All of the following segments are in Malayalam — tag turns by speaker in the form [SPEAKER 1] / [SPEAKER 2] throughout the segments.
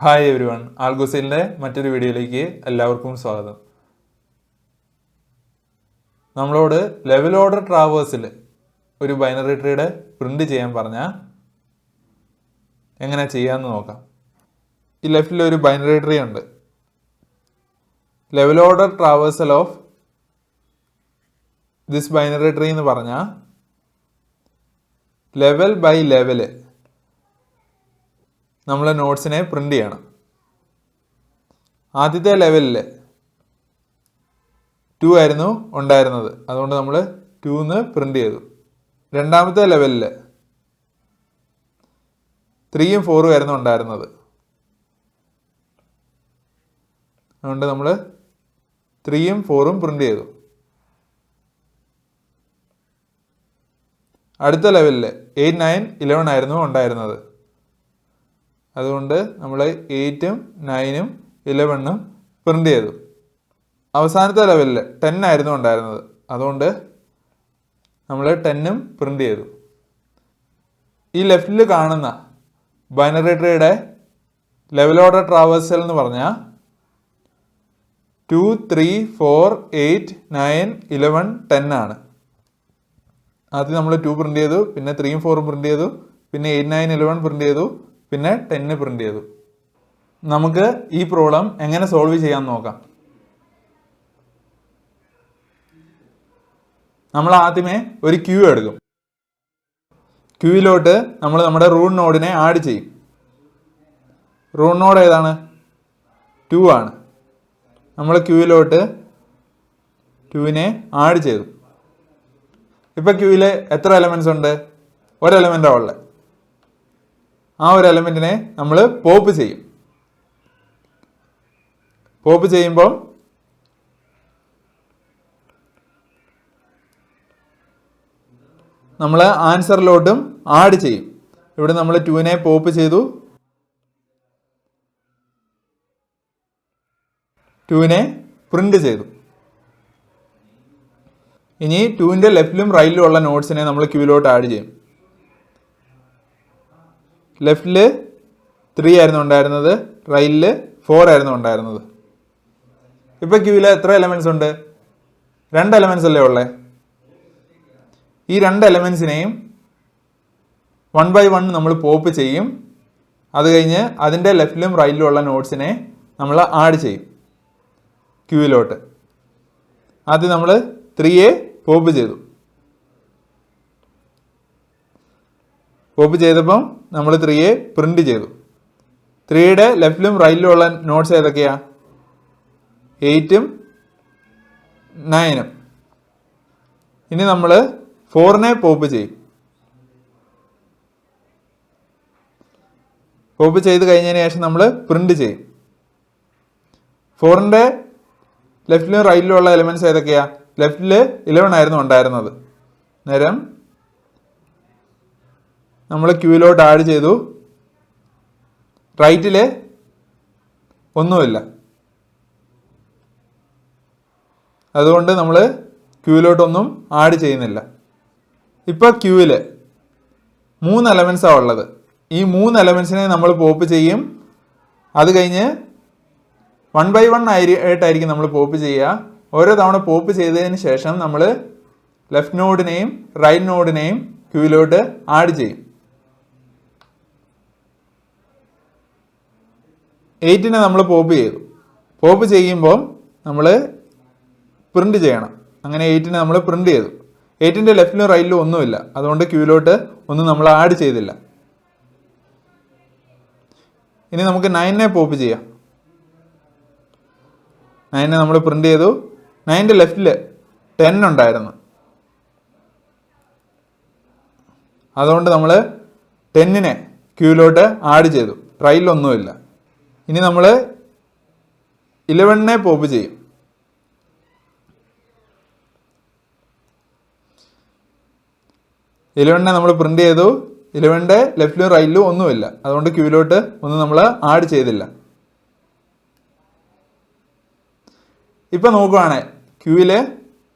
[SPEAKER 1] ഹായ് എവരിവൺ, ആൽഗോസൈലിൻ്റെ മറ്റൊരു വീഡിയോയിലേക്ക് എല്ലാവർക്കും സ്വാഗതം. നമ്മളോട് ലെവൽ ഓർഡർ ട്രാവേഴ്സിൽ ഒരു ബൈനറി ട്രീയുടെ പ്രിന്റ് ചെയ്യാൻ പറഞ്ഞാൽ എങ്ങനെ ചെയ്യാമെന്ന് നോക്കാം. ഈ ലെഫ്റ്റിൽ ഒരു ബൈനറി ട്രീ ഉണ്ട്. Level order traversal of this binary tree എന്ന് പറഞ്ഞാൽ ലെവൽ ബൈ ലെവൽ നമ്മൾ നോട്ട്സിനെ പ്രിന്റ് ചെയ്യണം. ആദ്യത്തെ ലെവലിൽ 2 ആയിരുന്നു ഉണ്ടായിരുന്നത്, അതുകൊണ്ട് നമ്മൾ 2 പ്രിന്റ് ചെയ്തു. രണ്ടാമത്തെ ലെവലിൽ 3ഉം 4ഉം ആയിരുന്നു ഉണ്ടായിരുന്നത്, അതുകൊണ്ട് നമ്മൾ 3ഉം 4ഉം പ്രിന്റ് ചെയ്തു. അടുത്ത ലെവലിൽ 8, 9, 11 ആയിരുന്നു ഉണ്ടായിരുന്നത്, അതുകൊണ്ട് നമ്മൾ 8ഉം 9ഉം 11ഉം പ്രിന്റ് ചെയ്തു. അവസാനത്തെ ലെവലിൽ 10 ആയിരുന്നു ഉണ്ടായിരുന്നത്, അതുകൊണ്ട് നമ്മൾ 10ഉം പ്രിന്റ് ചെയ്തു. ഈ ലെഫ്റ്റിൽ കാണുന്ന ബൈനറി ട്രീയുടെ ലെവൽ ഓർഡർ ട്രാവേഴ്സൽ എന്ന് പറഞ്ഞാൽ 2, 3, 4, 8, 9, 11, 10 ആണ്. ആദ്യം നമ്മൾ 2 പ്രിന്റ് ചെയ്തു, പിന്നെ 3ഉം 4ഉം പ്രിന്റ് ചെയ്തു, പിന്നെ 8, 9, 11 പ്രിന്റ് ചെയ്തു, പിന്നെ 10 പ്രിന്റ് ചെയ്തു. നമുക്ക് ഈ പ്രോബ്ലം എങ്ങനെ സോൾവ് ചെയ്യാമെന്ന് നോക്കാം. നമ്മൾ ആദ്യമേ ഒരു ക്യൂ എടുക്കും. ക്യൂയിലോട്ട് നമ്മൾ നമ്മുടെ റൂട്ട് നോഡിനെ ആഡ് ചെയ്യും. റൂട്ട് നോഡ് ഏതാണ്? 2 ആണ്. നമ്മൾ ക്യൂയിലോട്ട് 2നെ ആഡ് ചെയ്തു. ഇപ്പം ക്യൂവിൽ എത്ര എലമെൻറ്റ്സ് ഉണ്ട്? ഒരു എലമെൻറ്റാണ് ഉള്ളത്. ആ ഒരു എലമെൻറ്റിനെ നമ്മൾ പോപ്പ് ചെയ്യും. പോപ്പ് ചെയ്യുമ്പോൾ നമ്മൾ ആൻസറിലോട്ടും ആഡ് ചെയ്യും. ഇവിടെ നമ്മൾ 2നെ പോപ്പ് ചെയ്തു, 2നെ പ്രിന്റ് ചെയ്തു. ഇനി 2ന്റെ ലെഫ്റ്റിലും റൈറ്റിലും ഉള്ള നോട്ട്സിനെ നമ്മൾ ക്യൂവിലോട്ട് ആഡ് ചെയ്യും. ലെഫ്റ്റിൽ 3 ആയിരുന്നു ഉണ്ടായിരുന്നത്, റൈറ്റിൽ 4 ആയിരുന്നു ഉണ്ടായിരുന്നത്. ഇപ്പം ക്യൂവിൽ എത്ര എലമെൻറ്റ്സ് ഉണ്ട്? 2 എലമെൻറ്റ്സ് അല്ലേ ഉള്ളേ. ഈ 2 എലമെൻറ്റ്സിനെയും 1 by 1 നമ്മൾ പോപ്പ് ചെയ്യും. അത് കഴിഞ്ഞ് അതിൻ്റെ ലെഫ്റ്റിലും റൈറ്റിലും ഉള്ള നോട്ട്സിനെ നമ്മൾ ആഡ് ചെയ്യും ക്യൂവിലോട്ട്. ആദ്യം നമ്മൾ 3യെ പോപ്പ് ചെയ്തു. പോപ്പ് ചെയ്തപ്പം നമ്മൾ 3യെ പ്രിന്റ് ചെയ്തു. 3യുടെ ലെഫ്റ്റിലും റൈറ്റിലും ഉള്ള നോട്ട്സ് ഏതൊക്കെയാ? 8ഉം 9ഉം. ഇനി നമ്മൾ 4നെ പോപ്പ് ചെയ്യും. പോപ്പ് ചെയ്ത് കഴിഞ്ഞതിന് ശേഷം നമ്മൾ പ്രിന്റ് ചെയ്യും. 4ന്റെ ലെഫ്റ്റിലും റൈറ്റിലും ഉള്ള എലമെൻറ്റ്സ് ഏതൊക്കെയാ? ലെഫ്റ്റിൽ 11 ആയിരുന്നു ഉണ്ടായിരുന്നത്, നേരം നമ്മൾ ക്യൂവിലോട്ട് ആഡ് ചെയ്തു. റൈറ്റിൽ ഒന്നുമില്ല, അതുകൊണ്ട് നമ്മൾ ക്യൂവിലോട്ടൊന്നും ആഡ് ചെയ്യുന്നില്ല. ഇപ്പോൾ ക്യൂവിൽ 3 എലമെൻറ്റ്സാണ് ഉള്ളത്. ഈ 3 എലമെൻറ്റ്സിനെ നമ്മൾ പോപ്പ് ചെയ്യും. അത് കഴിഞ്ഞ് 1 by 1 ആയിട്ടായിരിക്കും നമ്മൾ പോപ്പ് ചെയ്യുക. ഓരോ തവണ പോപ്പ് ചെയ്തതിന് ശേഷം നമ്മൾ ലെഫ്റ്റ് നോഡിനെയും റൈറ്റ് നോഡിനെയും ക്യൂവിലോട്ട് ആഡ് ചെയ്യും. 8നെ നമ്മൾ പോപ്പ് ചെയ്തു. പോപ്പ് ചെയ്യുമ്പോൾ നമ്മൾ പ്രിന്റ് ചെയ്യണം. അങ്ങനെ 8നെ നമ്മൾ പ്രിന്റ് ചെയ്തു. 8ന്റെ ലെഫ്റ്റിലും റൈറ്റിലും ഒന്നുമില്ല, അതുകൊണ്ട് ക്യൂവിലോട്ട് ഒന്നും നമ്മൾ ആഡ് ചെയ്തില്ല. ഇനി നമുക്ക് 9നെ പോപ്പ് ചെയ്യാം. 9നെ നമ്മൾ പ്രിന്റ് ചെയ്തു. 9ന്റെ ലെഫ്റ്റിൽ 10 ഉണ്ടായിരുന്നു, അതുകൊണ്ട് നമ്മൾ 10നെ ക്യൂവിലോട്ട് ആഡ് ചെയ്തു. റൈറ്റിലൊന്നുമില്ല. ഇനി നമ്മൾ 11നെ പോപ്പ് ചെയ്യും. 11നെ നമ്മൾ പ്രിന്റ് ചെയ്തു. 11ന്റെ ലെഫ്റ്റിലും റൈറ്റിലും ഒന്നുമില്ല, അതുകൊണ്ട് ക്യൂവിലോട്ട് ഒന്നും നമ്മൾ ആഡ് ചെയ്തില്ല. ഇപ്പം നോക്കുവാണെ ക്യൂവിൽ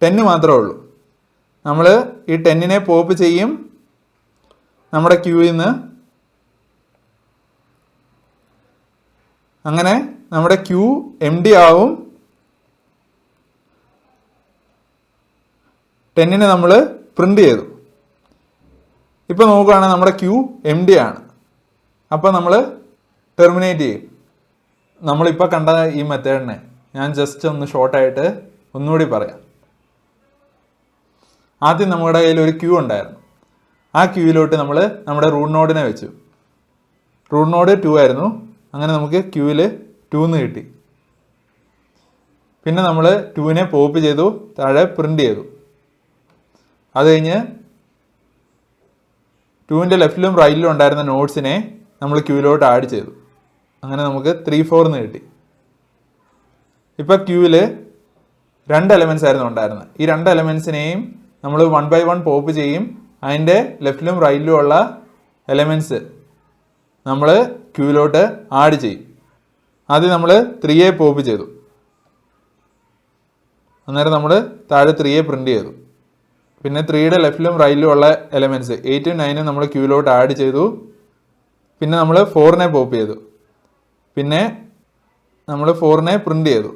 [SPEAKER 1] 10 മാത്രമേ ഉള്ളൂ. നമ്മൾ ഈ 10നെ പോപ്പ് ചെയ്യും. നമ്മുടെ ക്യൂവിൽ നിന്ന് അങ്ങനെ നമ്മുടെ ക്യൂ എം ഡി ആവും. 10 നമ്മൾ പ്രിന്റ് ചെയ്തു. ഇപ്പോൾ നോക്കുകയാണെങ്കിൽ നമ്മുടെ ക്യൂ എം ഡി ആണ്. അപ്പോൾ നമ്മൾ ടെർമിനേറ്റ് ചെയ്യും. നമ്മളിപ്പോൾ കണ്ട ഈ മെത്തേഡിനെ ഞാൻ ജസ്റ്റ് ഒന്ന് ഷോർട്ടായിട്ട് ഒന്നുകൂടി പറയാം. ആദ്യം നമ്മുടെ കയ്യിൽ ഒരു ക്യൂ ഉണ്ടായിരുന്നു. ആ ക്യൂവിലോട്ട് നമ്മൾ നമ്മുടെ റൂട്ട് നോഡിനെ വെച്ചു. റൂട്ട് നോഡ് 2 ആയിരുന്നു. അങ്ങനെ നമുക്ക് ക്യൂവിൽ 2 എന്ന് കിട്ടി. പിന്നെ നമ്മൾ 2നെ പോപ്പ് ചെയ്തു, താഴെ പ്രിന്റ് ചെയ്തു. അത് കഴിഞ്ഞ് 2ന്റെ ലെഫ്റ്റിലും റൈറ്റിലും ഉണ്ടായിരുന്ന നോട്ട്സിനെ നമ്മൾ ക്യൂവിലോട്ട് ആഡ് ചെയ്തു. അങ്ങനെ നമുക്ക് 3, 4 എന്ന് കിട്ടി. ഇപ്പം ക്യൂവിൽ 2 എലമെൻറ്റ്സ് ആയിരുന്നു ഉണ്ടായിരുന്നത്. ഈ 2 എലമെൻറ്റ്സിനെയും നമ്മൾ 1 by 1 പോപ്പ് ചെയ്യും. അതിൻ്റെ ലെഫ്റ്റിലും റൈറ്റിലും ഉള്ള എലമെൻറ്റ്സ് നമ്മൾ ക്യൂവിലോട്ട് ആഡ് ചെയ്യും. ആദ്യം നമ്മൾ 3യെ പോപ്പ് ചെയ്തു. അന്നേരം നമ്മൾ താഴെ 3യെ പ്രിന്റ് ചെയ്തു. പിന്നെ 3യുടെ ലെഫ്റ്റിലും റൈറ്റിലും ഉള്ള എലമെൻറ്റ്സ് 8ഉം 9ഉം നമ്മൾ ക്യൂവിലോട്ട് ആഡ് ചെയ്തു. പിന്നെ നമ്മൾ 4നെ പോപ്പ് ചെയ്തു. പിന്നെ നമ്മൾ 4നെ പ്രിന്റ് ചെയ്തു.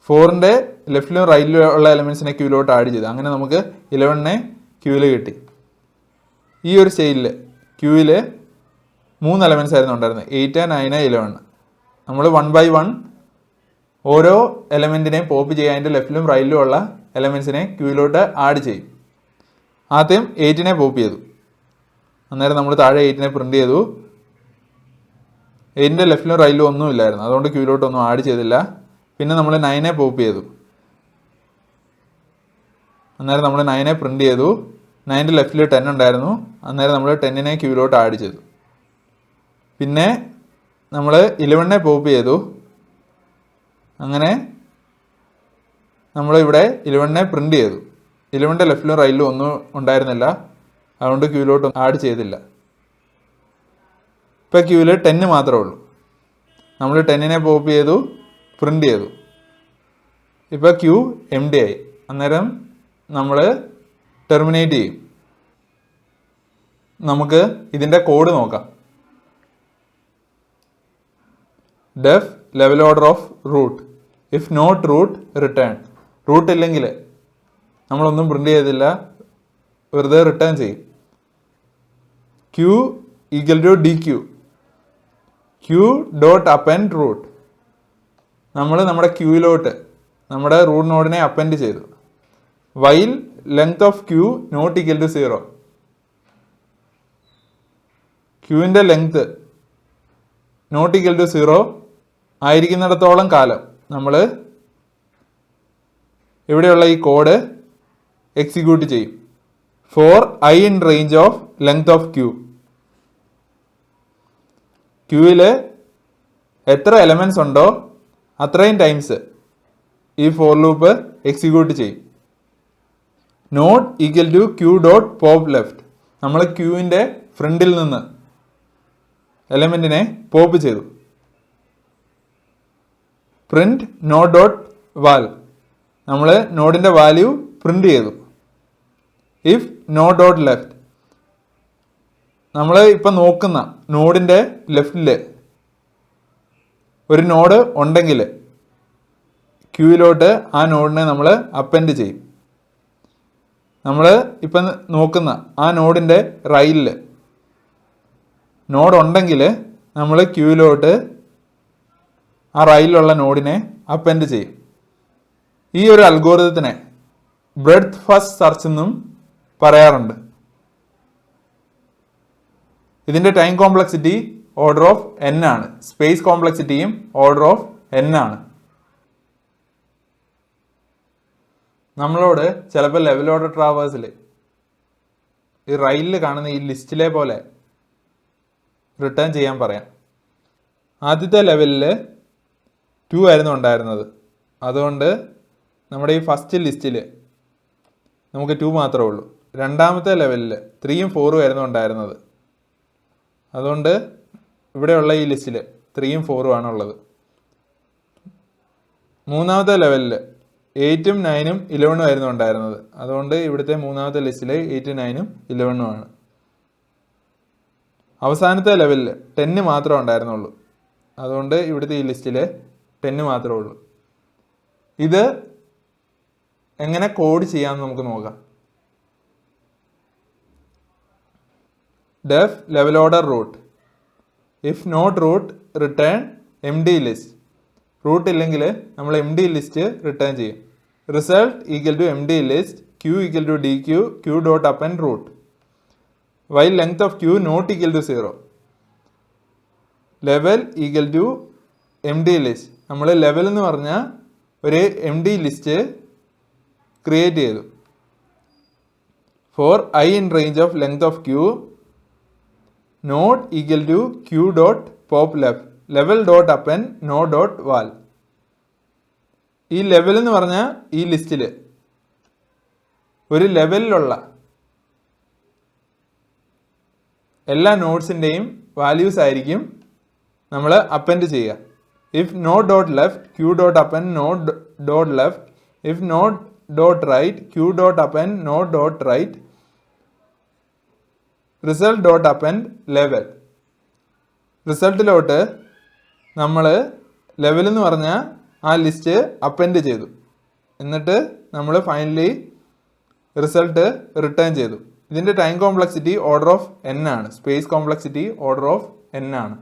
[SPEAKER 1] 4ന്റെ ലെഫ്റ്റിലും റൈറ്റിലും ഉള്ള എലമെൻറ്റ്സിനെ ക്യൂവിലോട്ട് ആഡ് ചെയ്തു. അങ്ങനെ നമുക്ക് 11നെ ക്യൂവിൽ കിട്ടി. ഈ ഒരു സ്റ്റേജിൽ ക്യൂവിൽ 3 എലമെൻറ്റ്സ് ആയിരുന്നു ഉണ്ടായിരുന്നത്, 8, 9, 11. നമ്മൾ 1 by 1 ഓരോ എലമെൻറ്റിനെയും പോപ്പ് ചെയ്യുക. അതിൻ്റെ ലെഫ്റ്റിലും റൈറ്റിലും ഉള്ള എലമെൻറ്റ്സിനെ ക്യൂവിലോട്ട് ആഡ് ചെയ്യും. ആദ്യം 8നെ പോപ്പ് ചെയ്തു. അന്നേരം നമ്മൾ താഴെ 8നെ പ്രിന്റ് ചെയ്തു. 8ന്റെ ലെഫ്റ്റിലും റൈറ്റിലും ഒന്നും ഇല്ലായിരുന്നു, അതുകൊണ്ട് ക്യൂവിലോട്ടൊന്നും ആഡ് ചെയ്തില്ല. പിന്നെ നമ്മൾ 9നെ പോപ്പ് ചെയ്തു. അന്നേരം നമ്മൾ 9നെ പ്രിന്റ് ചെയ്തു. 9ന്റെ ലെഫ്റ്റിൽ 10 ഉണ്ടായിരുന്നു, അന്നേരം നമ്മൾ 10നെ ക്യൂവിലോട്ട് ആഡ് ചെയ്തു. പിന്നെ നമ്മൾ 11നെ പോപ്പ് ചെയ്തു. അങ്ങനെ നമ്മളിവിടെ 11നെ പ്രിന്റ് ചെയ്തു. 11ന്റെ ലെഫ്റ്റിലും റൈറ്റിലും ഒന്നും ഉണ്ടായിരുന്നില്ല, അതുകൊണ്ട് ക്യൂവിലോട്ട് ആഡ് ചെയ്തില്ല. ഇപ്പം ക്യൂവിൽ 10 മാത്രമേ ഉള്ളൂ. നമ്മൾ 10നെ പോപ്പ് ചെയ്തു, പ്രിന്റ് ചെയ്തു. ഇപ്പോൾ ക്യൂ എം ഡി ആയി. അന്നേരം നമ്മൾ ടെർമിനേറ്റ് ചെയ്യും. നമുക്ക് ഇതിൻ്റെ കോഡ് നോക്കാം. Def level order of root, if not root return. Root ഇല്ലെങ്കിൽ നമ്മളൊന്നും പ്രിന്റ് ചെയ്തില്ല, വെറുതെ റിട്ടേൺ ചെയ്യും. Queue equal to deque, queue dot append root. നമ്മൾ നമ്മുടെ ക്യൂവിലോട്ട് നമ്മുടെ റൂട്ട് നോഡിനെ അപ്പെൻഡ് ചെയ്തു. While length of queue not equal to 0. ക്യൂവിൻ്റെ ലെങ്ത് നോട്ട് ഈക്വൽ ടു 0 ആയിരിക്കുന്നിടത്തോളം കാലം നമ്മൾ ഇവിടെയുള്ള ഈ കോഡ് എക്സിക്യൂട്ട് ചെയ്യും. For I in range of length of queue. ക്യൂവിൽ എത്ര എലമെൻറ്റ്സ് ഉണ്ടോ അത്രയും ടൈംസ് ഈ ഫോർ ലൂപ്പ് എക്സിക്യൂട്ട് ചെയ്യും. Node equal to queue dot pop left. നമ്മൾ ക്യൂവിൻ്റെ ഫ്രണ്ടിൽ നിന്ന് എലമെൻറ്റിനെ പോപ്പ് ചെയ്തു. Print node dot val. നമ്മൾ നോഡിൻ്റെ വാല്യൂ പ്രിന്റ് ചെയ്തു. If node dot left. നമ്മൾ ഇപ്പം നോക്കുന്ന നോഡിൻ്റെ ലെഫ്റ്റിൽ ഒരു നോഡ് ഉണ്ടെങ്കിൽ ക്യൂവിലോട്ട് ആ നോഡിനെ നമ്മൾ അപ്പെൻഡ് ചെയ്യും. നമ്മൾ ഇപ്പം നോക്കുന്ന ആ നോഡിൻ്റെ റൈറ്റിൽ നോഡ് ഉണ്ടെങ്കിൽ നമ്മൾ ക്യൂവിലോട്ട് ആ റൈറ്റിലുള്ള നോഡിനെ അപ്പെൻഡ് ചെയ്യും. ഈ ഒരു അൽഗോരിതത്തിനെ ബ്രെഡ്ത്ത് ഫസ്റ്റ് സെർച്ച് എന്നും പറയാറുണ്ട്. ഇതിൻ്റെ time complexity order of n ആണ്. സ്പേസ് കോംപ്ലക്സിറ്റിയും ഓർഡർ ഓഫ് n ആണ്. നമ്മളോട് ചിലപ്പോൾ ലെവൽ ഓർഡർ ട്രാവേഴ്സിൽ ഈ റൈലിൽ കാണുന്ന ഈ ലിസ്റ്റിലെ പോലെ റിട്ടേൺ ചെയ്യാൻ പറയാം. ആദ്യത്തെ ലെവലിൽ 2 ആയിരുന്നു ഉണ്ടായിരുന്നത്, അതുകൊണ്ട് നമ്മുടെ ഈ ഫസ്റ്റ് ലിസ്റ്റിൽ നമുക്ക് 2 മാത്രമേ ഉള്ളൂ. രണ്ടാമത്തെ ലെവലിൽ 3ഉം 4ഉം ആയിരുന്നു ഉണ്ടായിരുന്നത്, അതുകൊണ്ട് ഇവിടെയുള്ള ഈ ലിസ്റ്റിൽ 3ഉം 4ഉം ആണുള്ളത്. മൂന്നാമത്തെ ലെവലിൽ 8ഉം 9ഉം 11ഉം ആയിരുന്നു ഉണ്ടായിരുന്നത്, അതുകൊണ്ട് ഇവിടുത്തെ മൂന്നാമത്തെ ലിസ്റ്റിൽ 8ഉം 9ഉം 11ഉം ആണ്. അവസാനത്തെ ലെവലിൽ 10 മാത്രമേ ഉണ്ടായിരുന്നുള്ളൂ, അതുകൊണ്ട് ഇവിടുത്തെ ഈ ലിസ്റ്റിൽ 10 മാത്രമേ ഉള്ളൂ. ഇത് എങ്ങനെ കോഡ് ചെയ്യാമെന്ന് നമുക്ക് നോക്കാം. def level order root. if not root return empty list. Root ഇല്ലെങ്കിൽ നമ്മൾ empty ലിസ്റ്റ് റിട്ടേൺ ചെയ്യും. result equal to empty list q equal to dq q dot append root. while length of q not equal to 0. level equal to empty list. നമ്മൾ ലെവൽ എന്ന് പറഞ്ഞാൽ ഒരു empty ലിസ്റ്റ് ക്രിയേറ്റ് ചെയ്തു. for I in range of length of q not equal to q dot pop left level dot append node dot val. ഈ ലെവൽ എന്ന് പറഞ്ഞാൽ ഈ ലിസ്റ്റിൽ ഒരു ലെവലിലുള്ള എല്ലാ നോഡ്സിൻ്റെയും വാല്യൂസ് ആയിരിക്കും നമ്മൾ അപ്പൻഡ് ചെയ്യുക. If node dot left queue dot append node dot left. If node dot right queue dot append node dot right. Result dot append level. റിസൾട്ടിലോട്ട് നമ്മൾ ലെവൽ എന്ന് പറഞ്ഞാൽ ആ ലിസ്റ്റ് അപ്പൻഡ് ചെയ്തു. എന്നിട്ട് നമ്മൾ ഫൈനലി റിസൾട്ട് റിട്ടേൺ ചെയ്തു. ഇതിൻ്റെ time complexity order of n ആണ്. Space complexity order of n ആണ്.